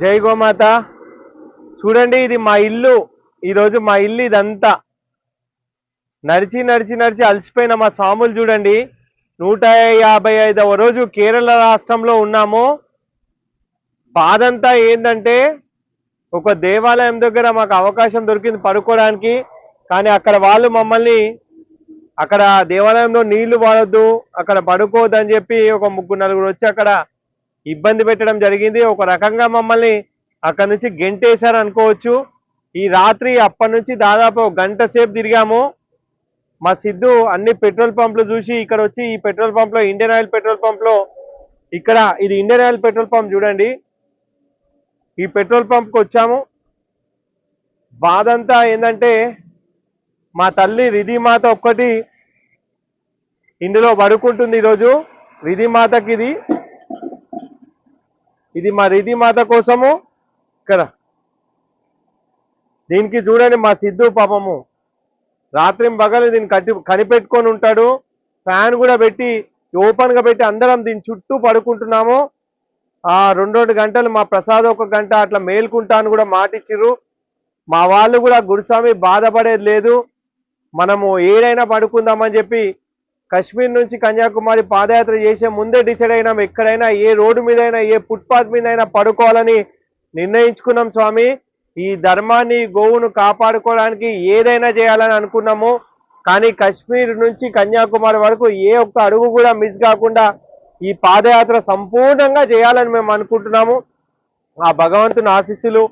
జై గోమాత. చూడండి, ఇది మా ఇల్లు. ఈరోజు మా ఇల్లు ఇదంతా. నడిచి నడిచి నడిచి అలసిపోయిన మా స్వాములు చూడండి. 155వ రోజు కేరళ రాష్ట్రంలో ఉన్నాము. బాధంతా ఏంటంటే, ఒక దేవాలయం దగ్గర మాకు అవకాశం దొరికింది పడుకోవడానికి. కానీ అక్కడ వాళ్ళు మమ్మల్ని అక్కడ దేవాలయంలో నీళ్లు వాడొద్దు, అక్కడ పడుకోవద్దు అని చెప్పి ఒక 3-4 వచ్చి అక్కడ ఇబ్బంది పెట్టడం జరిగింది. ఒక రకంగా మమ్మల్ని అక్కడ నుంచి గెంటేశారు అనుకోవచ్చు. ఈ రాత్రి అప్పటి నుంచి దాదాపు 1 గంట సేపు తిరిగాము. మా సిద్ధు అన్ని పెట్రోల్ పంపులు చూసి ఇక్కడ వచ్చి ఈ పెట్రోల్ పంప్ లో, ఇండియన్ ఆయిల్ పెట్రోల్ పంప్ లో, ఇక్కడ ఇది ఇండియన్ ఆయిల్ పెట్రోల్ పంప్ చూడండి, ఈ పెట్రోల్ పంప్కి వచ్చాము. బాధంతా ఏంటంటే, మా తల్లి రిధిమాత ఒక్కటి ఇందులో పడుకుంటుంది ఈరోజు. రిధిమాతకి ఇది మా రిధిమాత కోసము. ఇక్కడ దీనికి చూడండి, మా సిద్ధు పాపము రాత్రి పగలు దీన్ని కనిపెట్టుకొని ఉంటాడు. ఫ్యాన్ కూడా పెట్టి ఓపెన్ గా పెట్టి అందరం దీని చుట్టూ పడుకుంటున్నాము. 2 గంటలు మా ప్రసాద్ 1 గంట అట్లా మేల్కుంటా అని కూడా మాటిచ్చిర్రు. మా వాళ్ళు కూడా గురుస్వామి బాధపడేది లేదు, మనము ఏదైనా పడుకుందామని చెప్పి కశ్మీర్ నుంచి కన్యాకుమారి పాదయాత్ర చేసే ముందే డిసైడ్ అయినాం. ఎక్కడైనా ఏ రోడ్డు మీద అయినా, ఏ ఫుట్పాత్ మీద అయినా పడుకోవాలని నిర్ణయించుకున్నాం స్వామి. ఈ ధర్మాన్ని, గోవును కాపాడుకోవడానికి ఏదైనా చేయాలని అనుకున్నాము. కానీ కశ్మీర్ నుంచి కన్యాకుమారి వరకు ఏ ఒక్క అడుగు కూడా మిస్ కాకుండా ఈ పాదయాత్ర సంపూర్ణంగా చేయాలని మేము అనుకుంటున్నాము. ఆ భగవంతుని ఆశీస్సులు,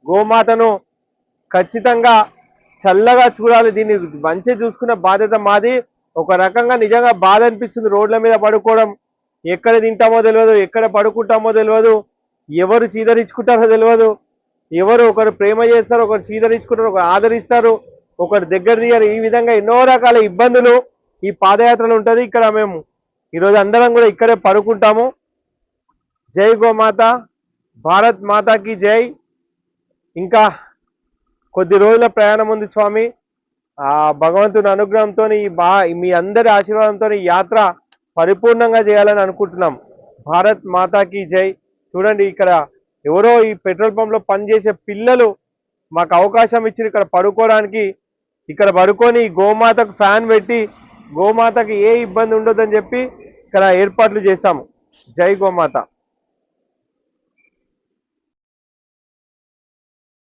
గోమాతను ఖచ్చితంగా చల్లగా చూడాలి, దీన్ని మంచిగా చూసుకున్న బాధ్యత మాది. ఒక రకంగా నిజంగా బాధ అనిపిస్తుంది రోడ్ల మీద పడుకోవడం. ఎక్కడ తింటామో తెలియదు, ఎక్కడ పడుకుంటామో తెలియదు, ఎవరు చీదరించుకుంటారో తెలియదు. ఎవరు ఒకరు ప్రేమ చేస్తారు, ఒకరు చీదరించుకుంటారు, ఒకరు ఆదరిస్తారు, ఒకరు దగ్గర తీయరు. ఈ విధంగా ఎన్నో రకాల ఇబ్బందులు ఈ పాదయాత్రలు ఉంటుంది. ఇక్కడ మేము ఈరోజు అందరం కూడా ఇక్కడే పడుకుంటాము. జై గోమాత, భారత్ మాతాకి జై. ఇంకా కొద్ది రోజుల ప్రయాణం ఉంది స్వామి. ఆ భగవంతుని అనుగ్రహంతో, మీ అందరి ఆశీర్వాదంతో ఈ యాత్ర పరిపూర్ణంగా చేయాలని అనుకుంటున్నాం. భారత్ మాతాకి జై. చూడండి, ఇక్కడ ఎవరో ఈ పెట్రోల్ పంప్ లో పనిచేసే పిల్లలు మాకు అవకాశం ఇచ్చి ఇక్కడ పడుకోవడానికి. ఇక్కడ పడుకొని గోమాతకు ఫ్యాన్ పెట్టి గోమాతకు ఏ ఇబ్బంది ఉండొద్దని చెప్పి ఇక్కడ ఏర్పాట్లు చేశాము. జై గోమాత.